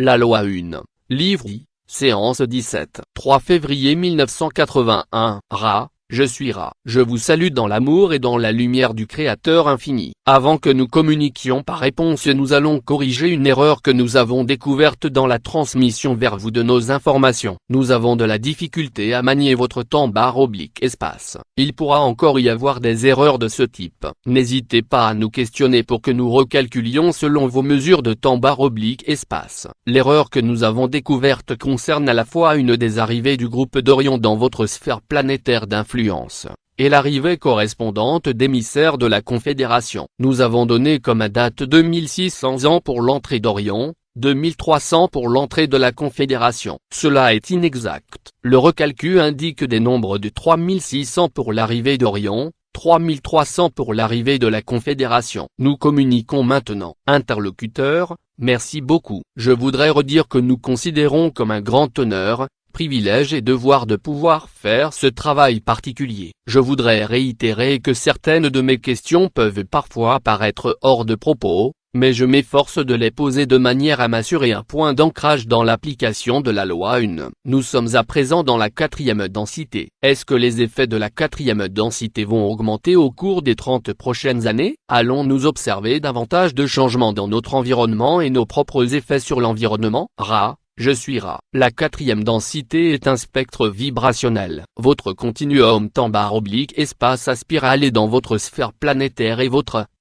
La loi 1, livre I, séance 17. 3 février 1981. Ra, je suis Ra. Je vous salue dans l'amour et dans la lumière du Créateur infini. Avant que nous communiquions par réponse, nous allons corriger une erreur que nous avons découverte dans la transmission vers vous de nos informations. Nous avons de la difficulté à manier votre temps /espace. Il pourra encore y avoir des erreurs de ce type. N'hésitez pas à nous questionner pour que nous recalculions selon vos mesures de temps /espace. L'erreur que nous avons découverte concerne à la fois une des arrivées du groupe d'Orion dans votre sphère planétaire d'influence et l'arrivée correspondante d'émissaires de la Confédération. Nous avons donné comme date 2600 ans pour l'entrée d'Orion, 2300 pour l'entrée de la Confédération. Cela est inexact. Le recalcul indique des nombres de 3600 pour l'arrivée d'Orion, 3300 pour l'arrivée de la Confédération. Nous communiquons maintenant. Interlocuteur, merci beaucoup. Je voudrais redire que nous considérons comme un grand honneur, privilège et devoir de pouvoir faire ce travail particulier. Je voudrais réitérer que certaines de mes questions peuvent parfois paraître hors de propos, mais je m'efforce de les poser de manière à m'assurer un point d'ancrage dans l'application de la loi 1. Nous sommes à présent dans la 4e densité. Est-ce que les effets de la 4e densité vont augmenter au cours des 30 prochaines années? Allons-nous observer davantage de changements dans notre environnement et nos propres effets sur l'environnement? Ra, je suis Ra. La 4e densité est un spectre vibrationnel. Votre continuum temps /espace aspire à aller dans votre sphère planétaire et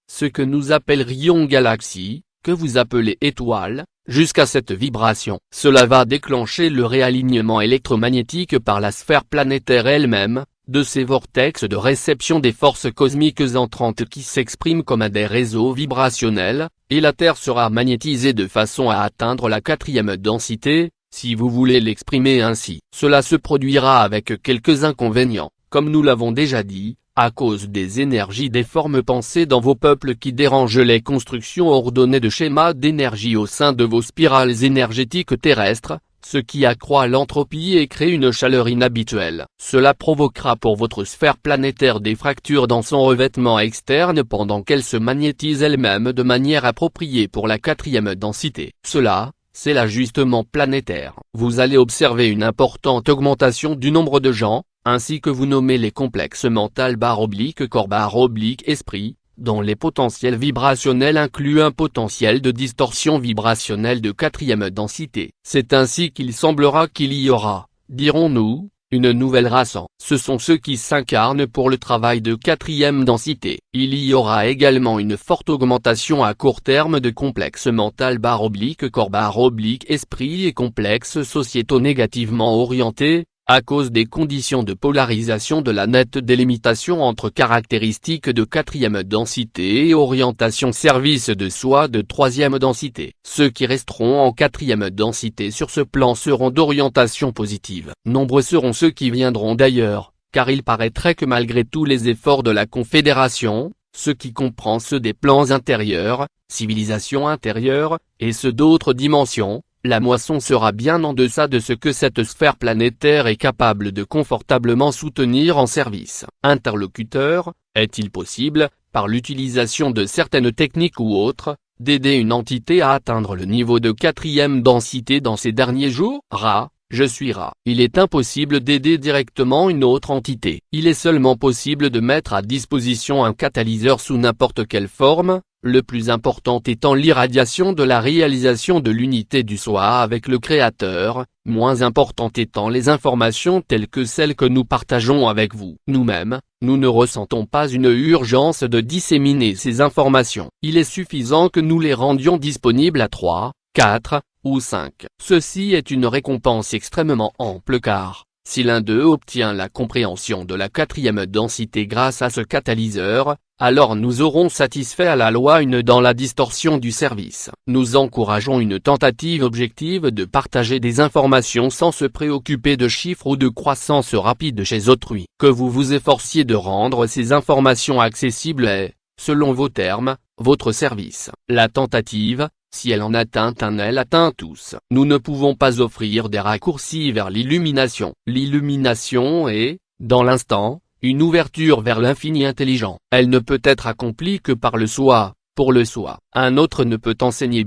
ce que nous appellerions galaxie, que vous appelez étoile, jusqu'à cette vibration. Cela va déclencher le réalignement électromagnétique par la sphère planétaire elle-même, de ces vortex de réception des forces cosmiques entrantes qui s'expriment comme des réseaux vibrationnels, et la Terre sera magnétisée de façon à atteindre la 4e densité, si vous voulez l'exprimer ainsi. Cela se produira avec quelques inconvénients, comme nous l'avons déjà dit, à cause des énergies des formes pensées dans vos peuples qui dérangent les constructions ordonnées de schémas d'énergie au sein de vos spirales énergétiques terrestres, ce qui accroît l'entropie et crée une chaleur inhabituelle. Cela provoquera pour votre sphère planétaire des fractures dans son revêtement externe pendant qu'elle se magnétise elle-même de manière appropriée pour la 4e densité. Cela, c'est l'ajustement planétaire. Vous allez observer une importante augmentation du nombre de gens, ainsi que vous nommez les complexes mental /corps /esprit, dont les potentiels vibrationnels incluent un potentiel de distorsion vibrationnelle de 4e densité. C'est ainsi qu'il semblera qu'il y aura, dirons-nous, une nouvelle race. Ce sont ceux qui s'incarnent pour le travail de 4e densité. Il y aura également une forte augmentation à court terme de complexes mental /corps /esprit et complexes sociétaux négativement orientés, à cause des conditions de polarisation de la nette délimitation entre caractéristiques de 4e densité et orientation service de soi de 3e densité. Ceux qui resteront en 4e densité sur ce plan seront d'orientation positive. Nombreux seront ceux qui viendront d'ailleurs, car il paraîtrait que malgré tous les efforts de la Confédération, ce qui comprend ceux des plans intérieurs, civilisations intérieures, et ceux d'autres dimensions, la moisson sera bien en deçà de ce que cette sphère planétaire est capable de confortablement soutenir en service. Interlocuteur, est-il possible, par l'utilisation de certaines techniques ou autres, d'aider une entité à atteindre le niveau de 4e densité dans ces derniers jours? Ra, je suis Ra. Il est impossible d'aider directement une autre entité. Il est seulement possible de mettre à disposition un catalyseur sous n'importe quelle forme, le plus important étant l'irradiation de la réalisation de l'unité du soi avec le Créateur, moins importante étant les informations telles que celles que nous partageons avec vous. Nous-mêmes, nous ne ressentons pas une urgence de disséminer ces informations. Il est suffisant que nous les rendions disponibles à 3, 4, ou 5. Ceci est une récompense extrêmement ample car, si l'un d'eux obtient la compréhension de la 4e densité grâce à ce catalyseur, alors nous aurons satisfait à la loi 1 dans la distorsion du service. Nous encourageons une tentative objective de partager des informations sans se préoccuper de chiffres ou de croissance rapide chez autrui. Que vous vous efforciez de rendre ces informations accessibles est, selon vos termes, votre service. La tentative, si elle en atteint un, elle atteint tous. Nous ne pouvons pas offrir des raccourcis vers l'illumination. L'illumination est, dans l'instant, une ouverture vers l'infini intelligent. Elle ne peut être accomplie que par le soi, pour le soi. Un autre ne peut enseigner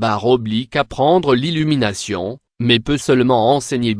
apprendre l'illumination, mais peut seulement enseigner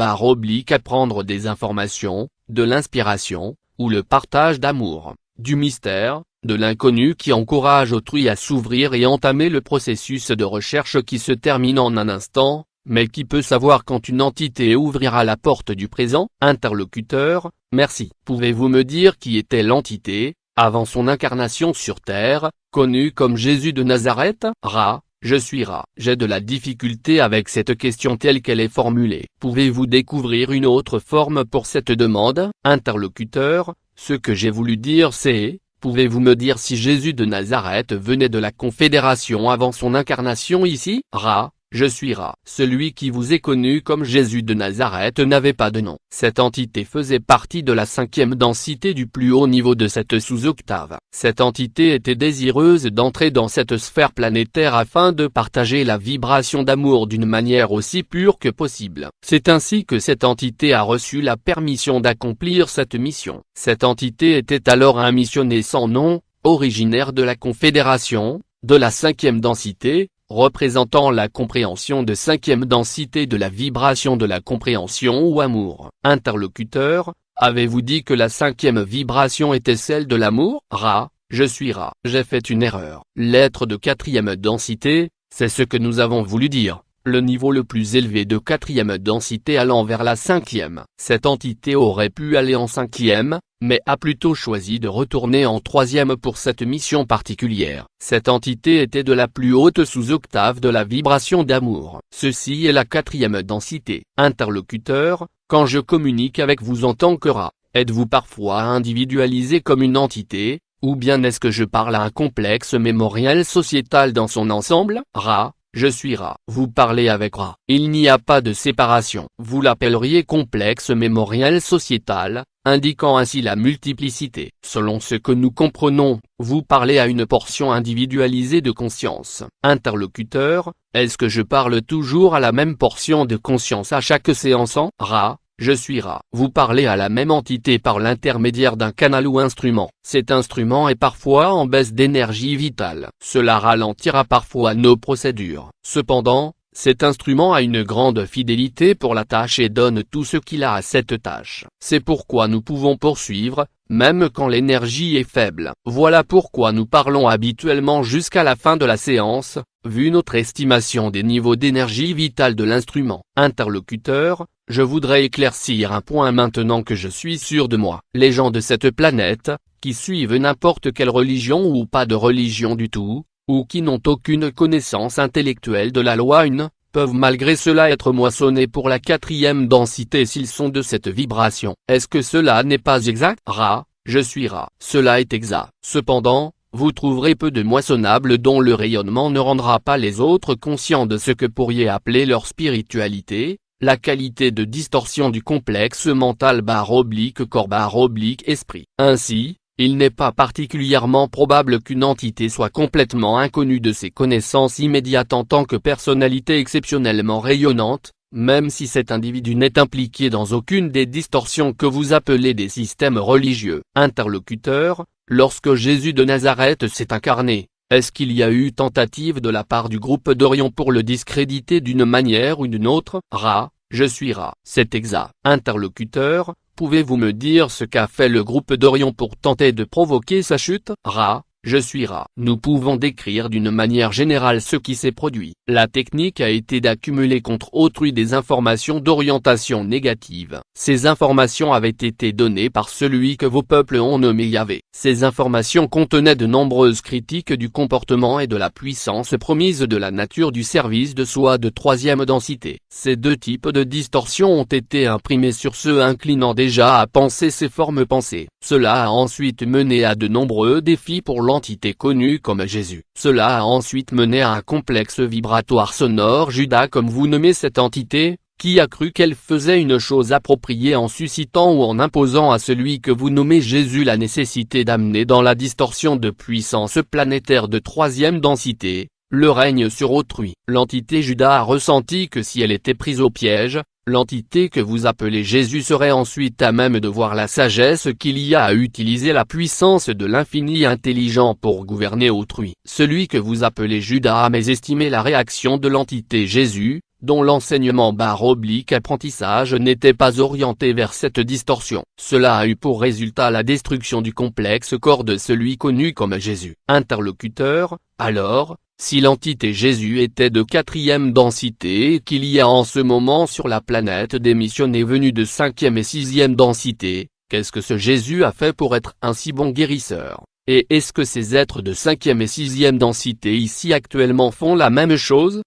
apprendre des informations, de l'inspiration, ou le partage d'amour, du mystère, de l'inconnu qui encourage autrui à s'ouvrir et entamer le processus de recherche qui se termine en un instant, mais qui peut savoir quand une entité ouvrira la porte du présent. Interlocuteur: merci. Pouvez-vous me dire qui était l'entité, avant son incarnation sur Terre, connue comme Jésus de Nazareth? Ra: je suis Ra. J'ai de la difficulté avec cette question telle qu'elle est formulée. Pouvez-vous découvrir une autre forme pour cette demande? Interlocuteur: ce que j'ai voulu dire c'est, pouvez-vous me dire si Jésus de Nazareth venait de la Confédération avant son incarnation ici? Ra: je suis Ra. Celui qui vous est connu comme Jésus de Nazareth n'avait pas de nom. Cette entité faisait partie de la 5e densité du plus haut niveau de cette sous-octave. Cette entité était désireuse d'entrer dans cette sphère planétaire afin de partager la vibration d'amour d'une manière aussi pure que possible. C'est ainsi que cette entité a reçu la permission d'accomplir cette mission. Cette entité était alors un missionnaire sans nom, originaire de la Confédération, de la 5e densité, représentant la compréhension de 5e densité de la vibration de la compréhension ou amour. Interlocuteur: avez-vous dit que la 5e vibration était celle de l'amour? Ra: je suis Ra. J'ai fait une erreur. L'être de 4e densité, c'est ce que nous avons voulu dire. Le niveau le plus élevé de 4e densité allant vers la 5e. Cette entité aurait pu aller en 5e, mais a plutôt choisi de retourner en 3e pour cette mission particulière. Cette entité était de la plus haute sous-octave de la vibration d'amour. Ceci est la 4e densité. Interlocuteur: quand je communique avec vous en tant que Ra, êtes-vous parfois individualisé comme une entité, ou bien est-ce que je parle à un complexe mémoriel sociétal dans son ensemble? Ra: je suis Ra. Vous parlez avec Ra. Il n'y a pas de séparation. Vous l'appelleriez complexe mémoriel sociétal, indiquant ainsi la multiplicité. Selon ce que nous comprenons, vous parlez à une portion individualisée de conscience. Interlocuteur: est-ce que je parle toujours à la même portion de conscience à chaque séance? Ra: je suis Ra. Vous parlez à la même entité par l'intermédiaire d'un canal ou instrument. Cet instrument est parfois en baisse d'énergie vitale. Cela ralentira parfois nos procédures. Cependant, cet instrument a une grande fidélité pour la tâche et donne tout ce qu'il a à cette tâche. C'est pourquoi nous pouvons poursuivre, même quand l'énergie est faible. Voilà pourquoi nous parlons habituellement jusqu'à la fin de la séance, vu notre estimation des niveaux d'énergie vitale de l'instrument. Interlocuteur: je voudrais éclaircir un point maintenant que je suis sûr de moi. Les gens de cette planète, qui suivent n'importe quelle religion ou pas de religion du tout, ou qui n'ont aucune connaissance intellectuelle de la loi 1, peuvent malgré cela être moissonnés pour la 4e densité s'ils sont de cette vibration. Est-ce que cela n'est pas exact? Ra: je suis Ra. Cela est exact. Cependant, vous trouverez peu de moissonnables dont le rayonnement ne rendra pas les autres conscients de ce que pourriez appeler leur spiritualité, la qualité de distorsion du complexe mental /corps /esprit. Ainsi, il n'est pas particulièrement probable qu'une entité soit complètement inconnue de ses connaissances immédiates en tant que personnalité exceptionnellement rayonnante, même si cet individu n'est impliqué dans aucune des distorsions que vous appelez des systèmes religieux. Interlocuteur: lorsque Jésus de Nazareth s'est incarné, est-ce qu'il y a eu tentative de la part du groupe d'Orion pour le discréditer d'une manière ou d'une autre? Ra: je suis Ra. C'est exact. Interlocuteur: pouvez-vous me dire ce qu'a fait le groupe d'Orion pour tenter de provoquer sa chute? Ra: je suis Ra. Nous pouvons décrire d'une manière générale ce qui s'est produit. La technique a été d'accumuler contre autrui des informations d'orientation négative. Ces informations avaient été données par celui que vos peuples ont nommé Yahvé. Ces informations contenaient de nombreuses critiques du comportement et de la puissance promise de la nature du service de soi de 3e densité. Ces deux types de distorsions ont été imprimés sur ceux inclinant déjà à penser ces formes pensées. Cela a ensuite mené à de nombreux défis pour l'entité connue comme Jésus. Cela a ensuite mené à un complexe vibratoire sonore Judas comme vous nommez cette entité, qui a cru qu'elle faisait une chose appropriée en suscitant ou en imposant à celui que vous nommez Jésus la nécessité d'amener dans la distorsion de puissance planétaire de 3e densité, le règne sur autrui. L'entité Judas a ressenti que si elle était prise au piège, L'entité que vous appelez Jésus serait ensuite à même de voir la sagesse qu'il y a à utiliser la puissance de l'infini intelligent pour gouverner autrui. Celui que vous appelez Judas a mésestimé la réaction de l'entité Jésus, dont l'enseignement / apprentissage n'était pas orienté vers cette distorsion. Cela a eu pour résultat la destruction du complexe corps de celui connu comme Jésus. Interlocuteur, alors, si l'entité Jésus était de 4e densité et qu'il y a en ce moment sur la planète des missionnés venus de 5e et 6e densité, qu'est-ce que ce Jésus a fait pour être un si bon guérisseur? Et est-ce que ces êtres de 5e et 6e densité ici actuellement font la même chose?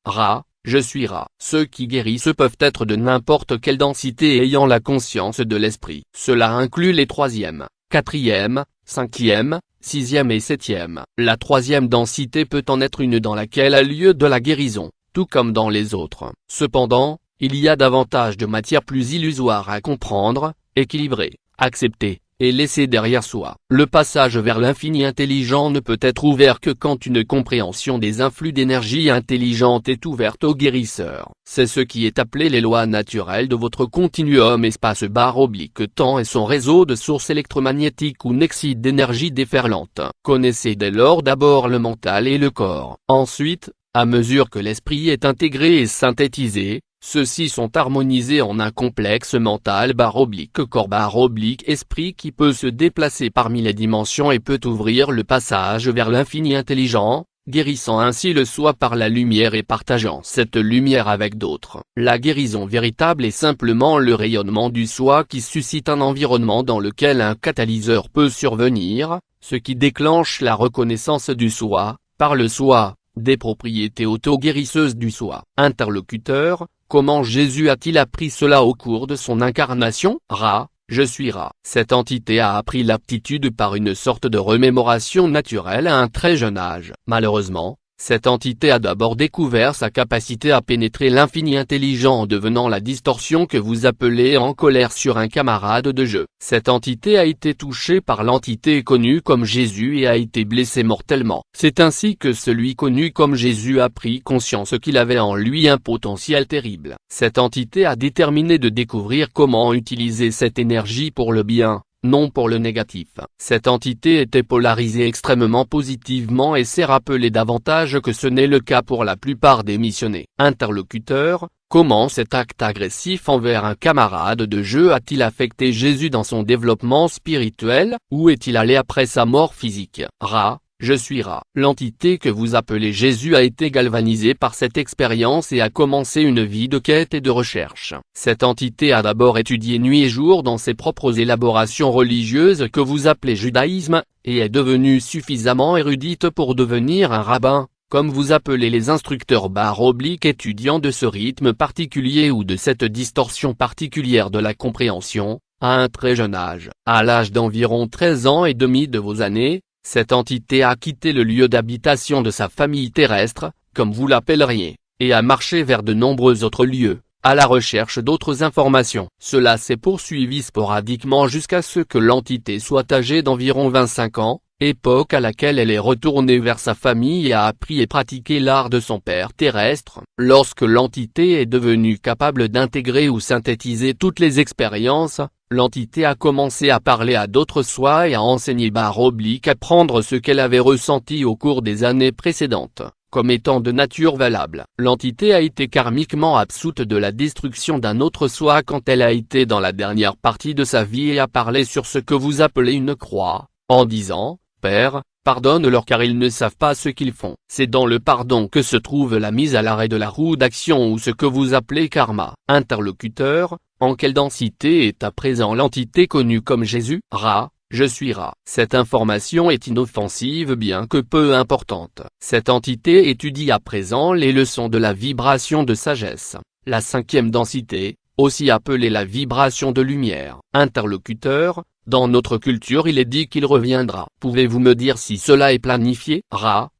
Je suis Ra. Ceux qui guérissent peuvent être de n'importe quelle densité ayant la conscience de l'esprit. Cela inclut les 3e, 4e, 5e, 6e et 7e. La 3e densité peut en être une dans laquelle a lieu de la guérison, tout comme dans les autres. Cependant, il y a davantage de matière plus illusoire à comprendre, équilibrer, accepter, et laisser derrière soi. Le passage vers l'infini intelligent ne peut être ouvert que quand une compréhension des influx d'énergie intelligente est ouverte au guérisseur. C'est ce qui est appelé les lois naturelles de votre continuum espace-temps et son réseau de sources électromagnétiques ou nexi d'énergie déferlante. Connaissez dès lors d'abord le mental et le corps. Ensuite, à mesure que l'esprit est intégré et synthétisé, ceux-ci sont harmonisés en un complexe mental / corps / esprit qui peut se déplacer parmi les dimensions et peut ouvrir le passage vers l'infini intelligent, guérissant ainsi le soi par la lumière et partageant cette lumière avec d'autres. La guérison véritable est simplement le rayonnement du soi qui suscite un environnement dans lequel un catalyseur peut survenir, ce qui déclenche la reconnaissance du soi, par le soi, des propriétés auto-guérisseuses du soi. Interlocuteur, comment Jésus a-t-il appris cela au cours de son incarnation? Je suis Ra. Cette entité a appris l'aptitude par une sorte de remémoration naturelle à un très jeune âge. Malheureusement, cette entité a d'abord découvert sa capacité à pénétrer l'infini intelligent en devenant la distorsion que vous appelez en colère sur un camarade de jeu. Cette entité a été touchée par l'entité connue comme Jésus et a été blessée mortellement. C'est ainsi que celui connu comme Jésus a pris conscience qu'il avait en lui un potentiel terrible. Cette entité a déterminé de découvrir comment utiliser cette énergie pour le bien, non pour le négatif. Cette entité était polarisée extrêmement positivement et s'est rappelé davantage que ce n'est le cas pour la plupart des missionnés. Interlocuteur, comment cet acte agressif envers un camarade de jeu a-t-il affecté Jésus dans son développement spirituel? Où est-il allé après sa mort physique? Je suis Ra. L'entité que vous appelez Jésus a été galvanisée par cette expérience et a commencé une vie de quête et de recherche. Cette entité a d'abord étudié nuit et jour dans ses propres élaborations religieuses que vous appelez judaïsme, et est devenue suffisamment érudite pour devenir un rabbin, comme vous appelez les instructeurs / étudiants de ce rythme particulier ou de cette distorsion particulière de la compréhension, à un très jeune âge. À l'âge d'environ 13 ans et demi de vos années, cette entité a quitté le lieu d'habitation de sa famille terrestre, comme vous l'appelleriez, et a marché vers de nombreux autres lieux, à la recherche d'autres informations. Cela s'est poursuivi sporadiquement jusqu'à ce que l'entité soit âgée d'environ 25 ans, époque à laquelle elle est retournée vers sa famille et a appris et pratiqué l'art de son père terrestre. Lorsque l'entité est devenue capable d'intégrer ou synthétiser toutes les expériences, l'entité a commencé à parler à d'autres soi et à enseigner / apprendre ce qu'elle avait ressenti au cours des années précédentes, comme étant de nature valable. L'entité a été karmiquement absoute de la destruction d'un autre soi quand elle a été dans la dernière partie de sa vie et a parlé sur ce que vous appelez une croix, en disant, Père, pardonne-leur car ils ne savent pas ce qu'ils font. C'est dans le pardon que se trouve la mise à l'arrêt de la roue d'action ou ce que vous appelez karma. Interlocuteur, en quelle densité est à présent l'entité connue comme Jésus? Je suis Ra. Cette information est inoffensive bien que peu importante. Cette entité étudie à présent les leçons de la vibration de sagesse, la 5e densité, aussi appelée la vibration de lumière. Interlocuteur, dans notre culture il est dit qu'il reviendra. Pouvez-vous me dire si cela est planifié?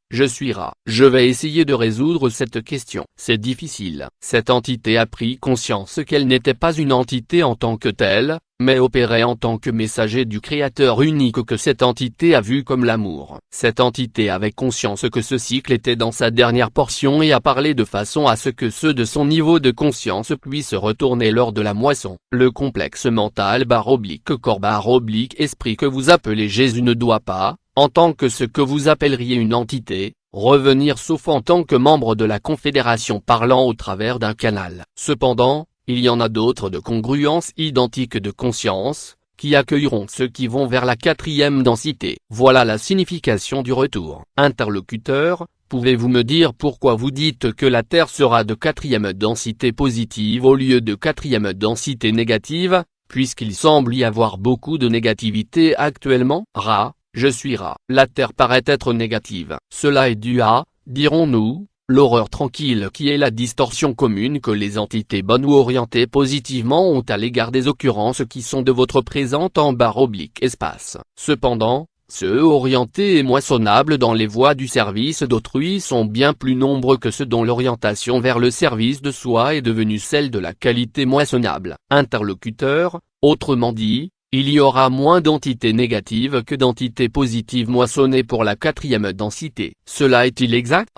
Je suis Ra. Je vais essayer de résoudre cette question. C'est difficile. Cette entité a pris conscience qu'elle n'était pas une entité en tant que telle, mais opérait en tant que messager du Créateur unique que cette entité a vu comme l'amour. Cette entité avait conscience que ce cycle était dans sa dernière portion et a parlé de façon à ce que ceux de son niveau de conscience puissent retourner lors de la moisson. Le complexe mental /corps/esprit que vous appelez Jésus ne doit pas, en tant que ce que vous appelleriez une entité, revenir sauf en tant que membre de la confédération parlant au travers d'un canal. Cependant, il y en a d'autres de congruence identique de conscience, qui accueilleront ceux qui vont vers la quatrième densité. Voilà la signification du retour. Interlocuteur, pouvez-vous me dire pourquoi vous dites que la Terre sera de quatrième densité positive au lieu de quatrième densité négative, puisqu'il semble y avoir beaucoup de négativité actuellement? Je suis La Terre paraît être négative. Cela est dû à, dirons-nous, l'horreur tranquille qui est la distorsion commune que les entités bonnes ou orientées positivement ont à l'égard des occurrences qui sont de votre présent en /espace. Cependant, ceux orientés et moissonnables dans les voies du service d'autrui sont bien plus nombreux que ceux dont l'orientation vers le service de soi est devenue celle de la qualité moissonnable. Interlocuteur, autrement dit, il y aura moins d'entités négatives que d'entités positives moissonnées pour la quatrième densité. Cela est-il exact?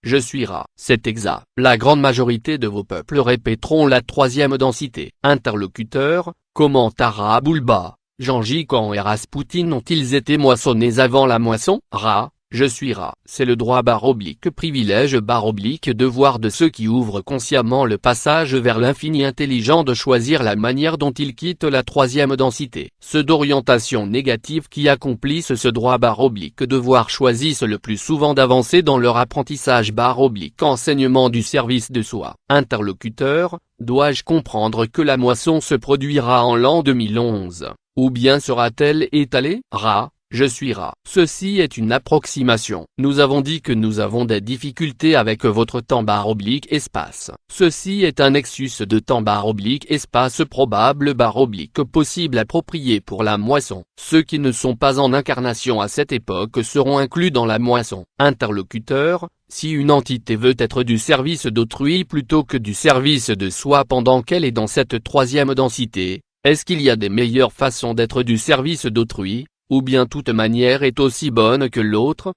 Je suis C'est exact. La grande majorité de vos peuples répéteront la troisième densité. Interlocuteur, comment Tara Bulba, Jean-J. Khan et Rasputin ont-ils été moissonnés avant la moisson? Je suis C'est le droit / privilège / devoir de ceux qui ouvrent consciemment le passage vers l'infini intelligent de choisir la manière dont ils quittent la troisième densité. Ceux d'orientation négative qui accomplissent ce droit / devoir choisissent le plus souvent d'avancer dans leur apprentissage / enseignement du service de soi. Interlocuteur, dois-je comprendre que la moisson se produira en l'an 2011, ou bien sera-t-elle étalée? Je suis Ceci est une approximation. Nous avons dit que nous avons des difficultés avec votre temps / espace. Ceci est un nexus de temps / espace probable / possible approprié pour la moisson. Ceux qui ne sont pas en incarnation à cette époque seront inclus dans la moisson. Interlocuteur, si une entité veut être du service d'autrui plutôt que du service de soi pendant qu'elle est dans cette troisième densité, est-ce qu'il y a des meilleures façons d'être du service d'autrui? Ou bien toute manière est aussi bonne que l'autre?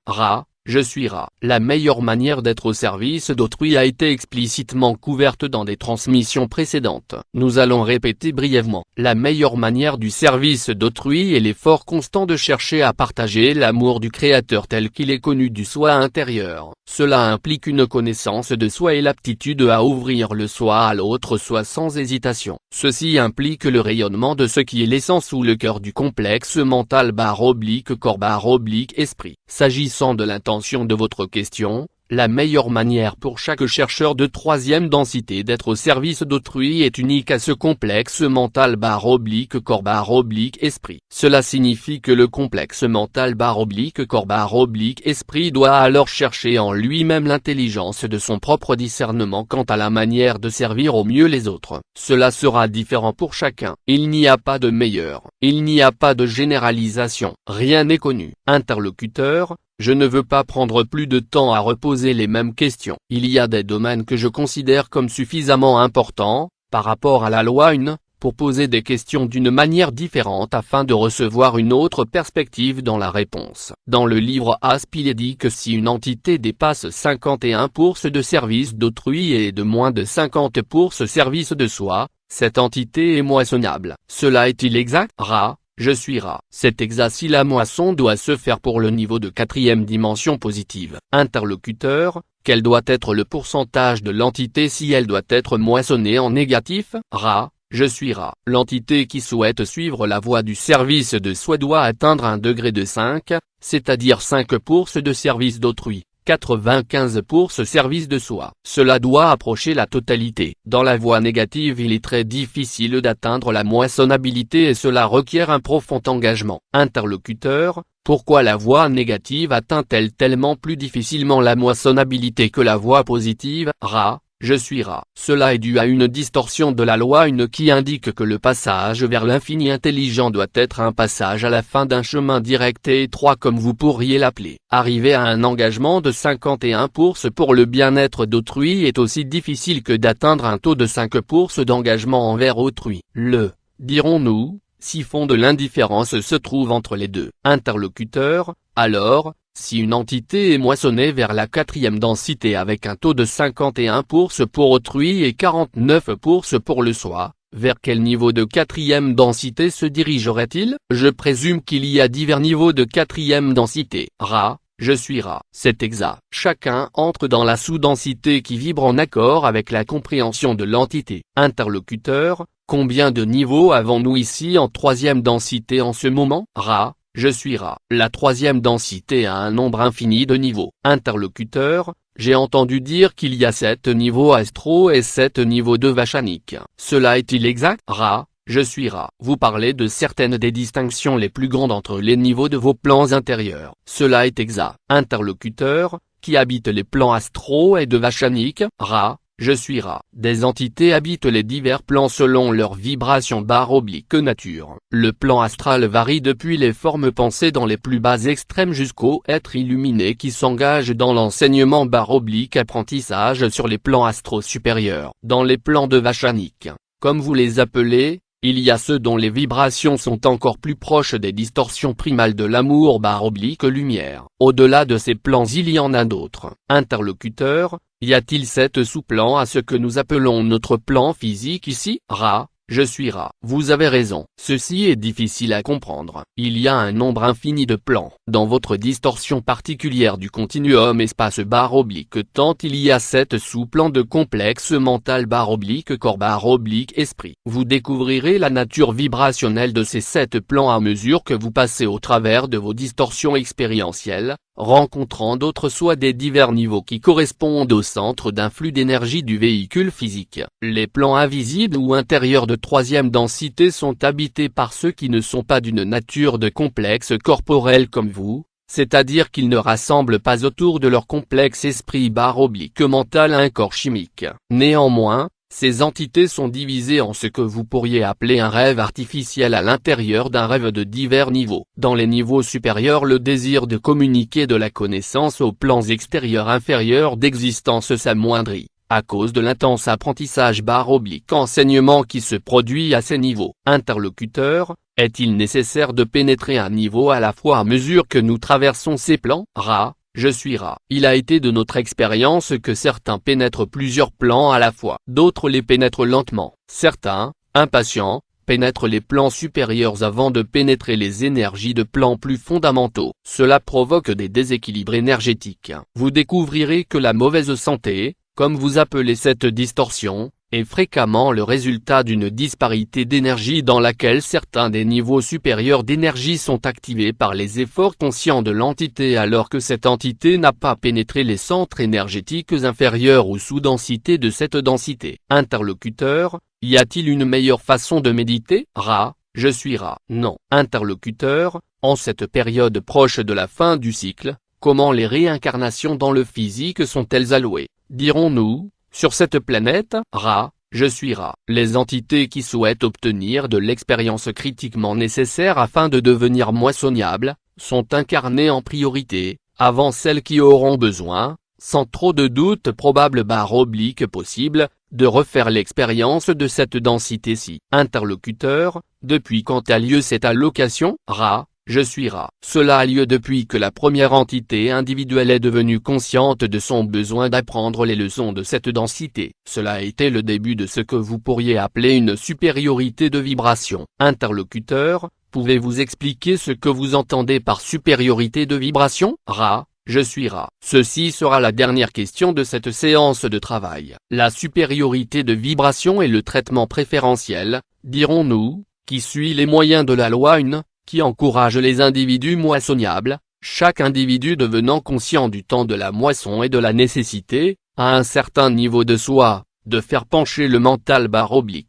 Je suis La meilleure manière d'être au service d'autrui a été explicitement couverte dans des transmissions précédentes. Nous allons répéter brièvement. La meilleure manière du service d'autrui est l'effort constant de chercher à partager l'amour du Créateur tel qu'il est connu du soi intérieur. Cela implique une connaissance de soi et l'aptitude à ouvrir le soi à l'autre soi sans hésitation. Ceci implique le rayonnement de ce qui est l'essence ou le cœur du complexe mental / corps / esprit. S'agissant de l'intention de votre question, la meilleure manière pour chaque chercheur de troisième densité d'être au service d'autrui est unique à ce complexe mental / corps / esprit. Cela signifie que le complexe mental / corps / esprit doit alors chercher en lui-même l'intelligence de son propre discernement quant à la manière de servir au mieux les autres. Cela sera différent pour chacun. Il n'y a pas de meilleur. Il n'y a pas de généralisation. Rien n'est connu. Interlocuteur, je ne veux pas prendre plus de temps à reposer les mêmes questions. Il y a des domaines que je considère comme suffisamment importants, par rapport à la loi 1, pour poser des questions d'une manière différente afin de recevoir une autre perspective dans la réponse. Dans le livre Asp il est dit que si une entité dépasse 51% de service d'autrui et de moins de 50% service de soi, cette entité est moissonnable. Cela est-il exact? Je suis C'est exact si la moisson doit se faire pour le niveau de quatrième dimension positive. Interlocuteur, quel doit être le pourcentage de l'entité si elle doit être moissonnée en négatif? Je suis L'entité qui souhaite suivre la voie du service de soi doit atteindre un degré de 5, c'est-à-dire 5% de service d'autrui. 95% service de soi. Cela doit approcher la totalité. Dans la voie négative il est très difficile d'atteindre la moissonnabilité et cela requiert un profond engagement. Interlocuteur, pourquoi la voie négative atteint-elle tellement plus difficilement la moissonnabilité que la voie positive? Je suis Cela est dû à une distorsion de la loi 1 qui indique que le passage vers l'infini intelligent doit être un passage à la fin d'un chemin direct et étroit comme vous pourriez l'appeler. Arriver à un engagement de 51% pour le bien-être d'autrui est aussi difficile que d'atteindre un taux de 5% d'engagement envers autrui. Le dirons-nous, si fond de l'indifférence se trouve entre les deux interlocuteurs, alors, si une entité est moissonnée vers la quatrième densité avec un taux de 51% pour autrui et 49% pour le soi, vers quel niveau de quatrième densité se dirigerait-il? Je présume qu'il y a divers niveaux de quatrième densité. Ra, je suis Ra. C'est exact. Chacun entre dans la sous-densité qui vibre en accord avec la compréhension de l'entité. Interlocuteur, combien de niveaux avons-nous ici en troisième densité en ce moment? Ra, je suis Ra. La troisième densité a un nombre infini de niveaux. Interlocuteur, j'ai entendu dire qu'il y a 7 niveaux astro et 7 niveaux de vachanique. Cela est-il exact? Ra, je suis Ra. Vous parlez de certaines des distinctions les plus grandes entre les niveaux de vos plans intérieurs. Cela est exact. Interlocuteur, qui habite les plans astro et de vachanique? Ra, je suis Ra. Des entités habitent les divers plans selon leur vibration /nature. Le plan astral varie depuis les formes pensées dans les plus bas extrêmes jusqu'au être illuminé qui s'engage dans l'enseignement /apprentissage sur les plans astro supérieurs. Dans les plans de vachanique, comme vous les appelez, il y a ceux dont les vibrations sont encore plus proches des distorsions primales de l'amour /lumière. Au-delà de ces plans il y en a d'autres. Interlocuteur, y a-t-il 7 sous-plans à ce que nous appelons notre plan physique ici? Ra, je suis Ra. Vous avez raison. Ceci est difficile à comprendre. Il y a un nombre infini de plans. Dans votre distorsion particulière du continuum espace/temps il y a 7 sous-plans de complexe mental /corps/esprit. Vous découvrirez la nature vibrationnelle de ces 7 plans à mesure que vous passez au travers de vos distorsions expérientielles, rencontrant d'autres soit des divers niveaux qui correspondent au centre d'un flux d'énergie du véhicule physique. Les plans invisibles ou intérieurs de troisième densité sont habités par ceux qui ne sont pas d'une nature de complexe corporel comme vous, c'est-à-dire qu'ils ne rassemblent pas autour de leur complexe esprit/mental un corps chimique. Néanmoins, ces entités sont divisées en ce que vous pourriez appeler un rêve artificiel à l'intérieur d'un rêve de divers niveaux. Dans les niveaux supérieurs, le désir de communiquer de la connaissance aux plans extérieurs inférieurs d'existence s'amoindrit, à cause de l'intense apprentissage /enseignement qui se produit à ces niveaux. Interlocuteur, est-il nécessaire de pénétrer un niveau à la fois à mesure que nous traversons ces plans? Ra, je suis Ra. Il a été de notre expérience que certains pénètrent plusieurs plans à la fois. D'autres les pénètrent lentement. Certains, impatients, pénètrent les plans supérieurs avant de pénétrer les énergies de plans plus fondamentaux. Cela provoque des déséquilibres énergétiques. Vous découvrirez que la mauvaise santé, comme vous appelez cette distorsion, est fréquemment le résultat d'une disparité d'énergie dans laquelle certains des niveaux supérieurs d'énergie sont activés par les efforts conscients de l'entité alors que cette entité n'a pas pénétré les centres énergétiques inférieurs ou sous-densité de cette densité. Interlocuteur, y a-t-il une meilleure façon de méditer? Ra, je suis Ra. Non. Interlocuteur, en cette période proche de la fin du cycle, comment les réincarnations dans le physique sont-elles allouées? Dirons-nous, sur cette planète? Ra, je suis Ra. Les entités qui souhaitent obtenir de l'expérience critiquement nécessaire afin de devenir moissonnables, sont incarnées en priorité, avant celles qui auront besoin, sans trop de doute probable possible, de refaire l'expérience de cette densité-ci. Interlocuteur, depuis quand a lieu cette allocation? Ra, je suis Ra. Cela a lieu depuis que la première entité individuelle est devenue consciente de son besoin d'apprendre les leçons de cette densité. Cela a été le début de ce que vous pourriez appeler une supériorité de vibration. Interlocuteur, pouvez-vous expliquer ce que vous entendez par supériorité de vibration? Ra, je suis Ra. Ceci sera la dernière question de cette séance de travail. La supériorité de vibration est le traitement préférentiel, dirons-nous, qui suit les moyens de la loi 1, qui encourage les individus moissonnables, chaque individu devenant conscient du temps de la moisson et de la nécessité, à un certain niveau de soi, de faire pencher le mental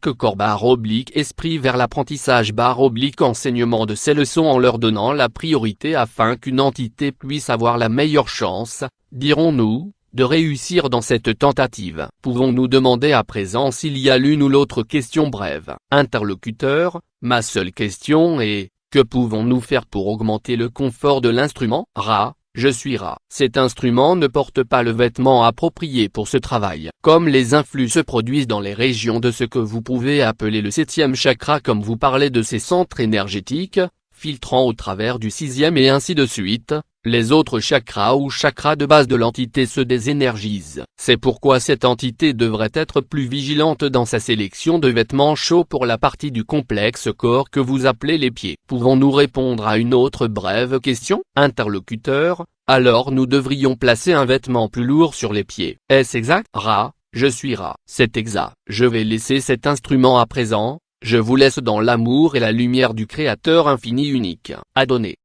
/corps/esprit vers l'apprentissage /enseignement de ces leçons en leur donnant la priorité afin qu'une entité puisse avoir la meilleure chance, dirons-nous, de réussir dans cette tentative. Pouvons-nous demander à présent s'il y a l'une ou l'autre question brève? Interlocuteur, ma seule question est: que pouvons-nous faire pour augmenter le confort de l'instrument? Ra, je suis Ra. Cet instrument ne porte pas le vêtement approprié pour ce travail. Comme les influx se produisent dans les régions de ce que vous pouvez appeler le 7e chakra, comme vous parlez de ces centres énergétiques, filtrant au travers du 6e et ainsi de suite, les autres chakras ou chakras de base de l'entité se désénergisent. C'est pourquoi cette entité devrait être plus vigilante dans sa sélection de vêtements chauds pour la partie du complexe corps que vous appelez les pieds. Pouvons-nous répondre à une autre brève question? Interlocuteur, alors nous devrions placer un vêtement plus lourd sur les pieds. Est-ce exact? Ra, je suis Ra. C'est exact. Je vais laisser cet instrument à présent. Je vous laisse dans l'amour et la lumière du Créateur infini unique. Adonné.